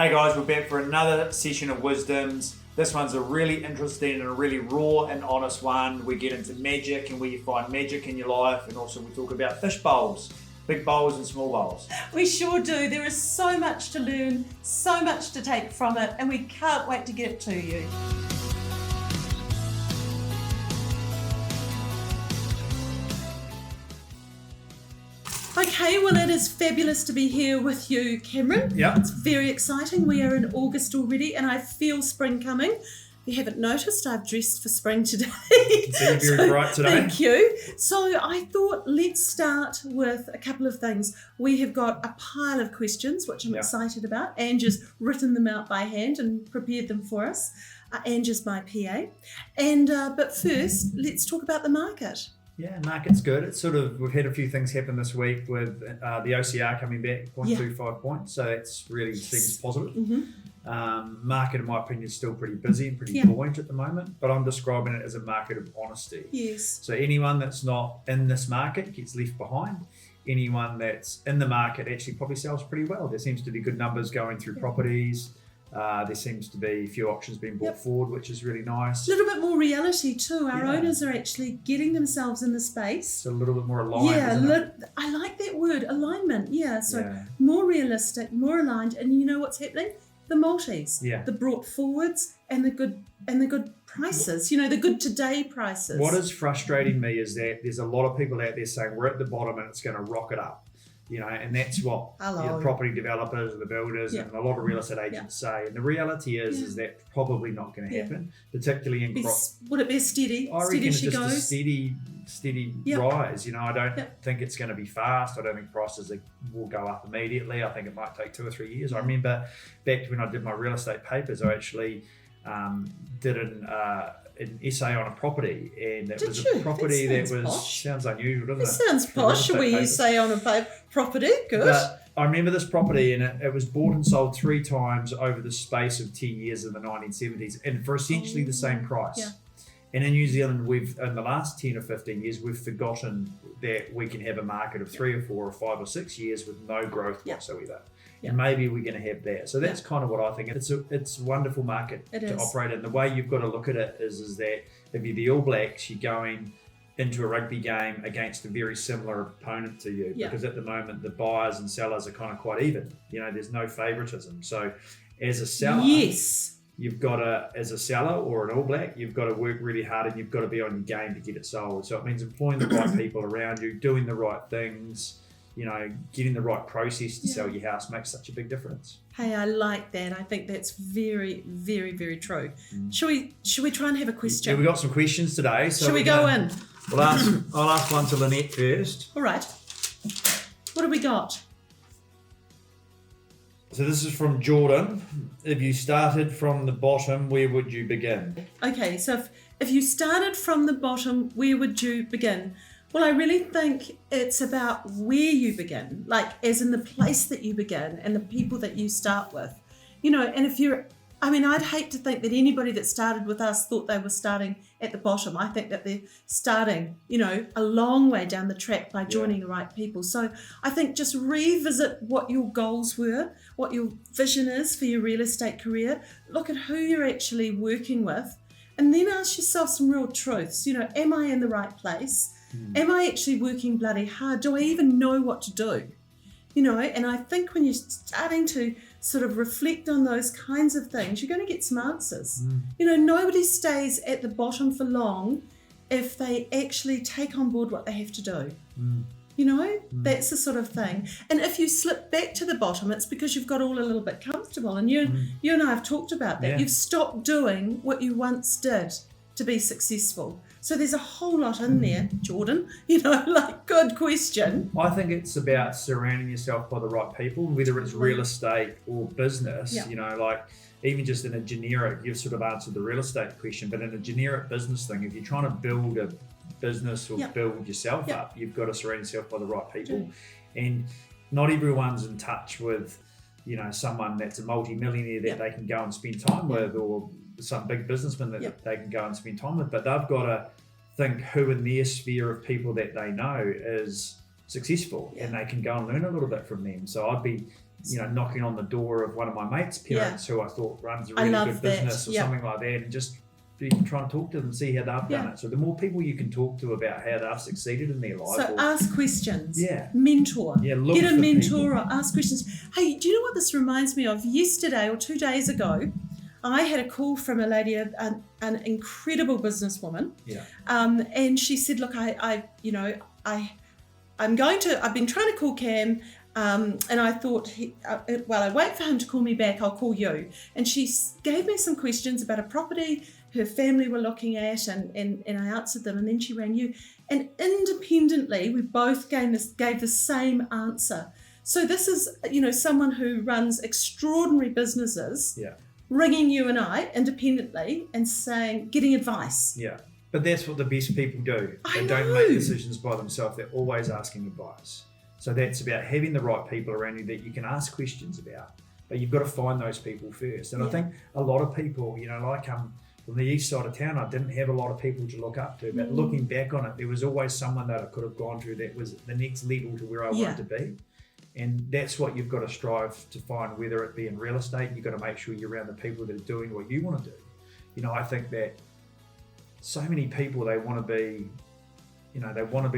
Hey guys, we're back for another session of Wisdoms. This one's a really interesting and a really raw and honest one. We get into magic and where you find magic in your life, and also we talk about fish bowls, big bowls and small bowls. We sure do. There is so much to learn, so much to take from it, and we can't wait to get it to you. Okay, well, it is fabulous to be here with you, Cameron. Yeah. It's very exciting. We are in August already, and I feel spring coming. If you haven't noticed, I've dressed for spring today. So you're very bright today. Thank you. So I thought let's start with a couple of things. We have got a pile of questions, which I'm excited about. Angie's written them out by hand and prepared them for us. Angie's my PA. And but first, let's talk about the market. Yeah, market's good. It's we've had a few things happen this week with the OCR coming back 0.25 points, so it's really seems positive. Mm-hmm. Market, in my opinion, is still pretty busy and pretty buoyant at the moment, but I'm describing it as a market of honesty. Yes. So anyone that's not in this market gets left behind. Anyone that's in the market actually probably sells pretty well. There seems to be good numbers going through properties. There seems to be a few auctions being brought forward, which is really nice. A little bit more reality too. Our owners are actually getting themselves in the space. It's a little bit more aligned, isn't it? I like that word, alignment. So more realistic, more aligned, and you know what's happening? The multis, the brought forwards, and the good prices. You know, the good today prices. What is frustrating me is that there's a lot of people out there saying we're at the bottom and it's going to rocket up. You know, and that's what the property developers and the builders and a lot of real estate agents say. And the reality is that probably not going to happen, particularly in would it be a steady? I reckon it's just goes? a steady rise. You know, I don't think it's going to be fast. I don't think prices will go up immediately. I think it might take 2 or 3 years. I remember back when I did my real estate papers, I actually did an essay on a property, and it was a property that sounds unusual, doesn't it? It sounds posh. We essay on a property, good. But I remember this property, and it was bought and sold 3 times over the space of 10 years in the 1970s, and for essentially the same price. Yeah. And in New Zealand, in the last 10 or 15 years, we've forgotten that we can have a market of 3 or 4 or 5 or 6 years with no growth whatsoever. And maybe we're going to have that. So that's kind of what I think. It's a wonderful market to operate in. The way you've got to look at it is that if you're the All Blacks, you're going into a rugby game against a very similar opponent to you. Because at the moment, the buyers and sellers are kind of quite even. You know, there's no favoritism. So as a seller, you've got to, as a seller or an All Black, you've got to work really hard and you've got to be on your game to get it sold. So it means employing the right people around you, doing the right things. You know, getting the right process to sell your house makes such a big difference. Hey, I like that. I think that's very, very, very true. Should we try and have a question? Yeah, we got some questions today. So Shall we go in? I'll ask one to Lynette first. All right. What have we got? So this is from Jordan. If you started from the bottom, where would you begin? Okay, so if you started from the bottom, where would you begin? Well, I really think it's about where you begin, like as in the place that you begin and the people that you start with. You know, and I'd hate to think that anybody that started with us thought they were starting at the bottom. I think that they're starting, you know, a long way down the track by joining the right people. So I think just revisit what your goals were, what your vision is for your real estate career. Look at who you're actually working with, and then ask yourself some real truths. You know, am I in the right place? Am I actually working bloody hard? Do I even know what to do? You know, and I think when you're starting to sort of reflect on those kinds of things, you're going to get some answers. You know, nobody stays at the bottom for long if they actually take on board what they have to do. You know, that's the sort of thing. And if you slip back to the bottom, it's because you've got all a little bit comfortable. And you and I have talked about that. Yeah. You've stopped doing what you once did to be successful. So there's a whole lot in there, Jordan, you know, like, good question. I think it's about surrounding yourself by the right people, whether it's real estate or business, you know, like even just in a generic, you've sort of answered the real estate question, but in a generic business thing, if you're trying to build a business or build yourself up, you've got to surround yourself by the right people. And not everyone's in touch with, you know, someone that's a multi-millionaire that they can go and spend time with, or some big businessman that they can go and spend time with, but they've got to think who in their sphere of people that they know is successful and they can go and learn a little bit from them. So I'd be knocking on the door of one of my mates' parents who I thought runs a I really love good that. business or Yeah. something like that, and just trying to talk to them, see how they've done it. So the more people you can talk to about how they've succeeded in their life. So ask questions. Yeah. Mentor. Yeah, look Get a for mentor people. or ask questions. Hey, do you know what this reminds me of? Yesterday or 2 days ago, I had a call from a lady, an incredible businesswoman. Yeah. And she said, look, I've been trying to call Cam, and I thought, while I wait for him to call me back, I'll call you. And she gave me some questions about a property her family were looking at, and I answered them, and then she rang you. And independently, we both gave the same answer. So this is, someone who runs extraordinary businesses, ringing you and I independently and getting advice. Yeah. But that's what the best people do. They don't make decisions by themselves. They're always asking advice. So that's about having the right people around you that you can ask questions about. But you've got to find those people first. And I think a lot of people, from the east side of town, I didn't have a lot of people to look up to. But looking back on it, there was always someone that I could have gone through that was the next level to where I wanted to be. And that's what you've got to strive to find, whether it be in real estate. You've got to make sure you're around the people that are doing what you want to do. I think that so many people, they want to be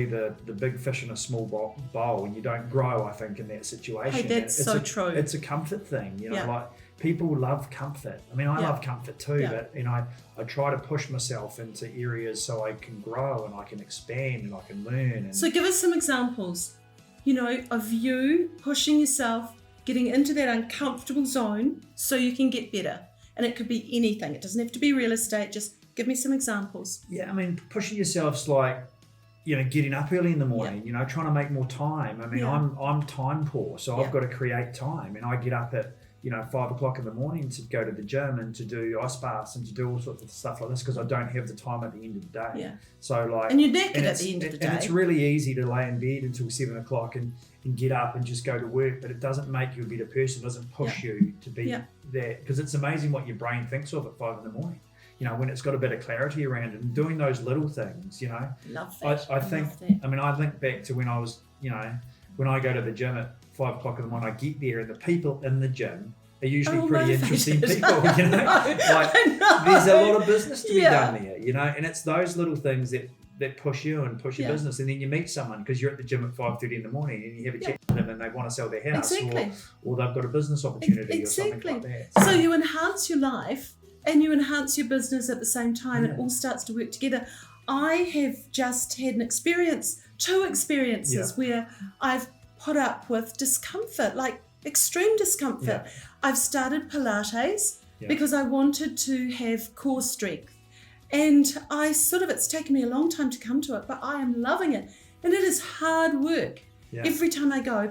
the big fish in a small bowl, and you don't grow, I think, in that situation. Hey, that's so true. It's a comfort thing, like people love comfort. I mean, I love comfort too, but I try to push myself into areas so I can grow and I can expand and I can learn. So give us some examples, of you pushing yourself, getting into that uncomfortable zone so you can get better. And it could be anything. It doesn't have to be real estate. Just give me some examples. Yeah, I mean, pushing yourself's like, getting up early in the morning, trying to make more time. I mean, I'm time poor, so I've got to create time. And I get up at, 5 o'clock in the morning to go to the gym and to do ice baths and to do all sorts of stuff like this because I don't have the time at the end of the day. Yeah. So and you're knackered at the end of the day. And it's really easy to lay in bed until 7 o'clock and get up and just go to work, but it doesn't make you a better person. It doesn't push you to be there, because it's amazing what your brain thinks of at 5 in the morning. When it's got a bit of clarity around it and doing those little things, Love that. I think I think back to when I was, when I go to the gym at 5 o'clock in the morning, I get there and the people in the gym are usually pretty interesting people, Like there's a lot of business to be done there, and it's those little things that push you and push your business. And then you meet someone because you're at the gym at 5:30 in the morning and you have a chat with them and they want to sell their house or they've got a business opportunity or something like that. So you enhance your life and you enhance your business at the same time. It all starts to work together. I have just had two experiences where I've put up with discomfort, like extreme discomfort. I've started Pilates because I wanted to have core strength. And it's taken me a long time to come to it, but I am loving it. And it is hard work. Every time I go,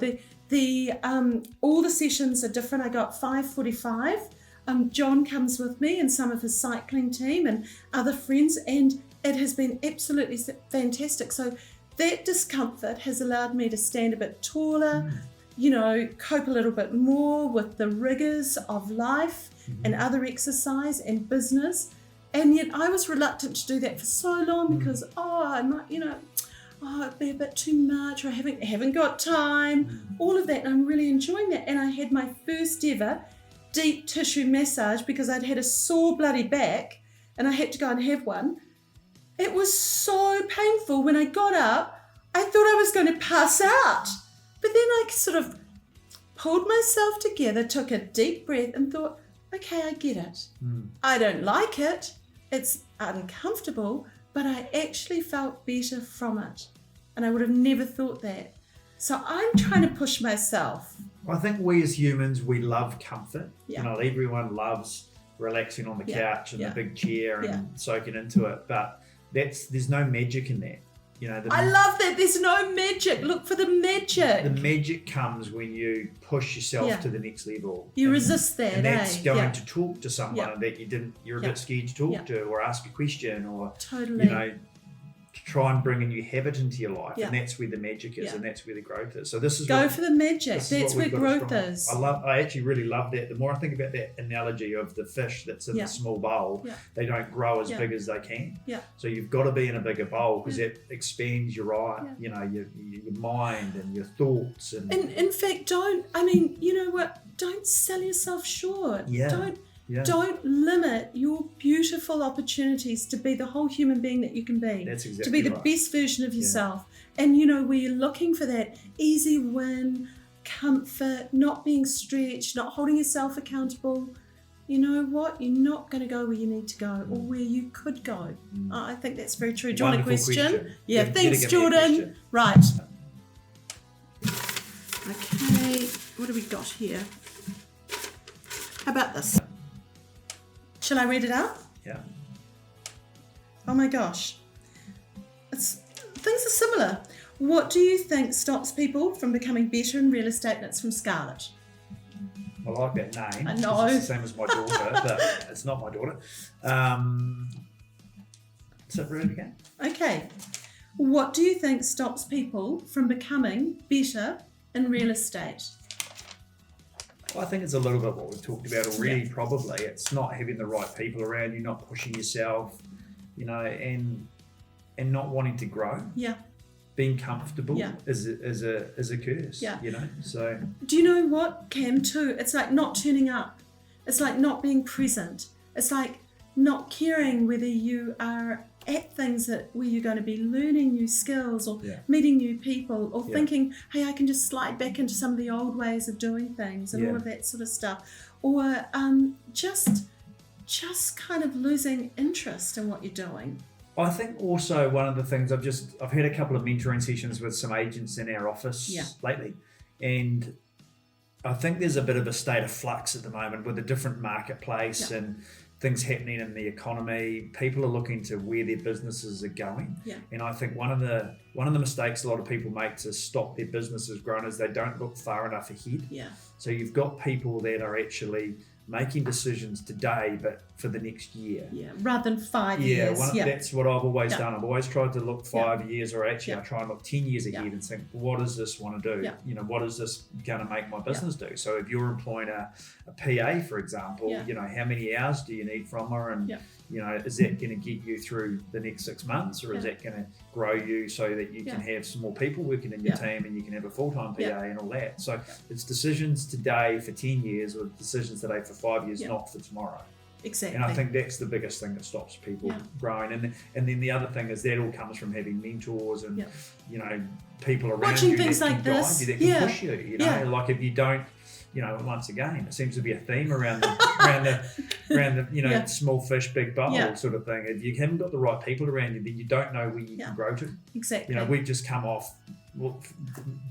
all the sessions are different. I go at 5:45. John comes with me and some of his cycling team and other friends, and it has been absolutely fantastic. So that discomfort has allowed me to stand a bit taller, cope a little bit more with the rigors of life and other exercise and business. And yet I was reluctant to do that for so long because, I might, it'd be a bit too much, or I haven't got time, all of that. And I'm really enjoying that. And I had my first ever deep tissue massage because I'd had a sore bloody back and I had to go and have one. It was so painful. When I got up, I thought I was going to pass out. But then I sort of pulled myself together, took a deep breath and thought, okay, I get it. I don't like it. It's uncomfortable, but I actually felt better from it. And I would have never thought that. So I'm trying to push myself. I think we as humans, we love comfort. Everyone loves relaxing on the couch and the big chair and soaking into it. But there's no magic in that. I love that. There's no magic. Look for the magic. The magic comes when you push yourself to the next level. You resist that, and that's going to talk to someone that you're a bit scared to talk to, or ask a question, or try and bring a new habit into your life, Yeah. and that's where the magic is, Yeah. and that's where the growth is. So this is Go for the magic. this is That's what where we've got to growth strive. is. I actually really love that. The more I think about that analogy of the fish that's in Yeah. the small bowl, Yeah. they don't grow as Yeah. big as they can. Yeah. So you've got to be in a bigger bowl because it expands your eye, Yeah. you know, your mind and your thoughts. And In fact, you know what? Don't sell yourself short. Yeah. Don't limit your beautiful opportunities to be the whole human being that you can be. That's exactly to be the right. best version of yourself. And you know, where you're looking for that easy win, comfort, not being stretched, not holding yourself accountable. You know what? You're not going to go where you need to go or where you could go. I think that's very true. Do you want a Wonderful question? Yeah, Yeah, thanks, give me a Jordan. question. Right. Okay, what do we got here? How about this? Shall I read it out? Yeah. Oh my gosh. Things are similar. What do you think stops people from becoming better in real estate? And it's from Scarlett. I like that name. I know. It's the same as my daughter, but it's not my daughter. So read it again. Okay. What do you think stops people from becoming better in real estate? Well, I think it's a little bit what we've talked about already. Probably it's not having the right people around you, not pushing yourself, you know, and not wanting to grow. Yeah. Being comfortable is a curse. Yeah. You know. So Do you know what, Cam, too? It's like not turning up. It's like not being present. It's like not caring whether you are at things where you're going to be learning new skills or meeting new people or thinking, hey, I can just slide back into some of the old ways of doing things and all of that sort of stuff. Or just kind of losing interest in what you're doing. I think also one of the things I've had a couple of mentoring sessions with some agents in our office lately, and I think there's a bit of a state of flux at the moment with a different marketplace and things happening in the economy. People are looking to where their businesses are going, and I think one of the mistakes a lot of people make to stop their businesses growing is they don't look far enough ahead. So you've got people that are actually making decisions today, but for the next year. Rather than 5 years. That's what I've always done. I've always tried to look 5 years, or actually I try and look 10 years ahead and think, what does this want to do? You know, what is this going to make my business do? So if you're employing a PA, for example, you know, how many hours do you need from her? And, you know, is that going to get you through the next 6 months, or is that going to grow you so that you can have some more people working in your team and you can have a full-time PA and all that? So it's decisions today for 10 years or decisions today for 5 years, not for tomorrow. Exactly. And I think that's the biggest thing that stops people growing. And then the other thing is that all comes from having mentors and, you know, people around watching you things that like can this. guide you, that can push you. You know, like if you don't, you know, once again, it seems to be a theme around the you know, small fish, big bowl sort of thing. If you haven't got the right people around you, then you don't know where you can grow to. Exactly. You know, we've just come off. Well,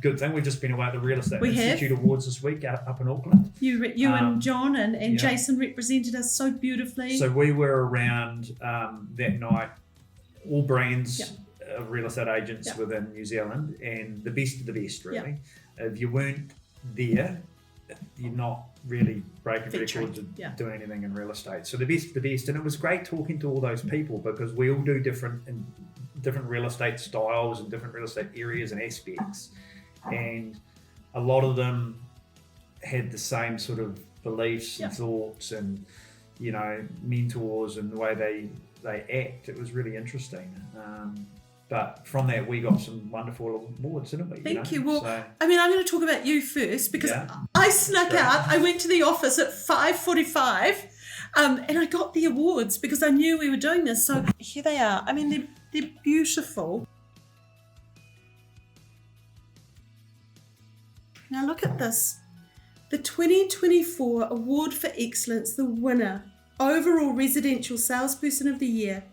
good thing we've just been away at the Real Estate Institute Awards this week up in Auckland. You and John and Jason represented us so beautifully. So we were around that night, all brands of real estate agents within New Zealand, and the best of the best, really. If you weren't there, you're not really breaking records or doing anything in real estate. So the best of the best, and it was great talking to all those people because we all do different real estate styles and different real estate areas and aspects, and a lot of them had the same sort of beliefs and thoughts and, you know, mentors and the way they act. It was really interesting. But from that, we got some wonderful awards, didn't we? Thank you. Well, I mean, I'm going to talk about you first because I snuck out. I went to the office at 5:45 and I got the awards because I knew we were doing this. So here they are. I mean, they're beautiful. Now look at this. The 2024 Award for Excellence, the winner, Overall Residential Salesperson of the Year,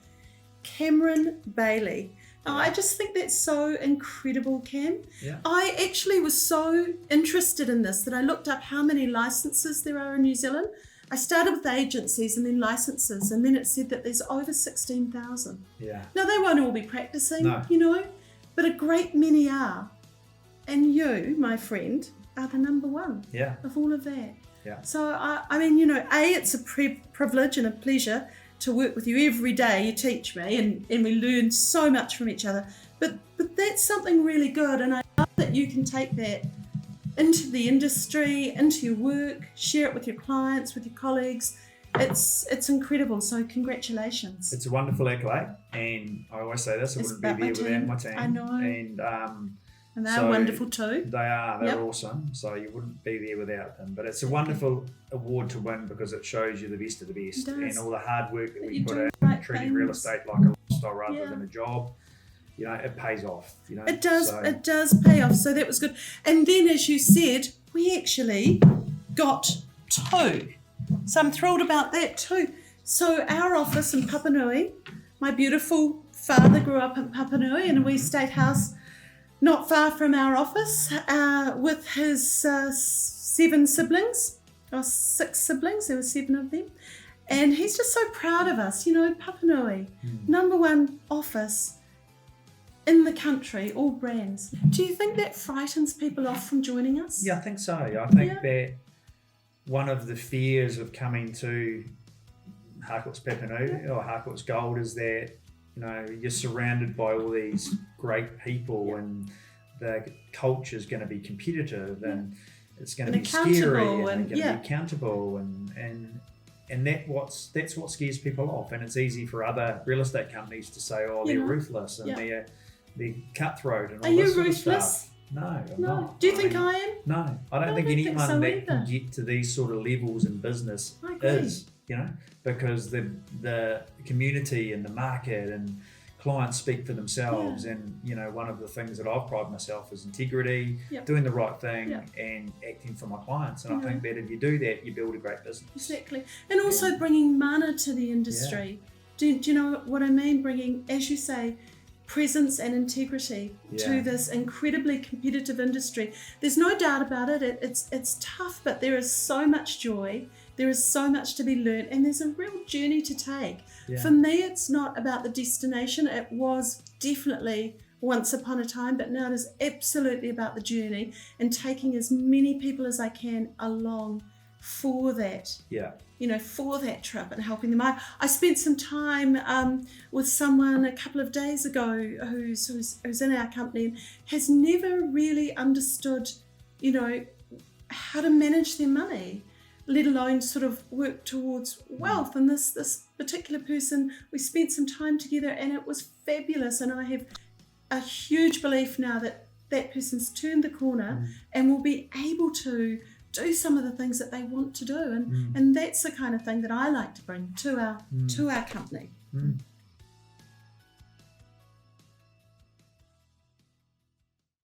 Cameron Bailey. Now, I just think that's so incredible, Cam. I actually was so interested in this that I looked up how many licenses there are in New Zealand. I started with agencies and then licenses, and then it said that there's over 16,000. Now, they won't all be practicing, you know, but a great many are. And you, my friend, are the number one of all of that. So, I mean, you know, it's a privilege and a pleasure to work with you every day. You teach me, and we learn so much from each other. But that's something really good, and I love that you can take that into the industry, into your work, share it with your clients, with your colleagues. It's incredible. So congratulations. It's a wonderful accolade, and I always say this: I wouldn't be there without my team. I know. And they're so wonderful too. They are. They're awesome. So you wouldn't be there without them. But it's a wonderful award to win because it shows you the best of the best and all the hard work that we put in, treating real estate like a lifestyle rather than a job. You know, it pays off. You know, it does. It does pay off. So that was good. And then, as you said, we actually got 2. So I'm thrilled about that too. So our office in Papanui, my beautiful father grew up in Papanui in a wee state house not far from our office with his 7 siblings, or 6 siblings, there were 7 of them. And he's just so proud of us, you know, Papanui, #1 office in the country, all brands. Do you think that frightens people off from joining us? Yeah, I think so. I think that one of the fears of coming to Harcourt's Papanui or Harcourt's Gold is that, you know, you're surrounded by all these great people and the culture is going to be competitive and it's going to be scary and going to be accountable and that's what scares people off. And it's easy for other real estate companies to say, oh, they're ruthless and they're cutthroat and all this sort of stuff. No, I'm not. Do you think I am? No, I don't think anyone that can get to these sort of levels in business is, you know, because the community and the market and clients speak for themselves. And, you know, one of the things that I've prided myself is integrity, doing the right thing and acting for my clients. And I think that if you do that, you build a great business. Exactly. And also bringing mana to the industry. Do you know what I mean? Bringing, as you say, presence and integrity to this incredibly competitive industry. There's no doubt about it. It's tough, but there is so much joy. There is so much to be learned, and there's a real journey to take. For me, it's not about the destination. It was definitely once upon a time, but now it is absolutely about the journey and taking as many people as I can along for that. You know, for that trip and helping them. I spent some time with someone a couple of days ago who's in our company and has never really understood, you know, how to manage their money, let alone sort of work towards wealth. And this particular person, we spent some time together and it was fabulous. And I have a huge belief now that that person's turned the corner and will be able to do some of the things that they want to do, and that's the kind of thing that I like to bring to our company.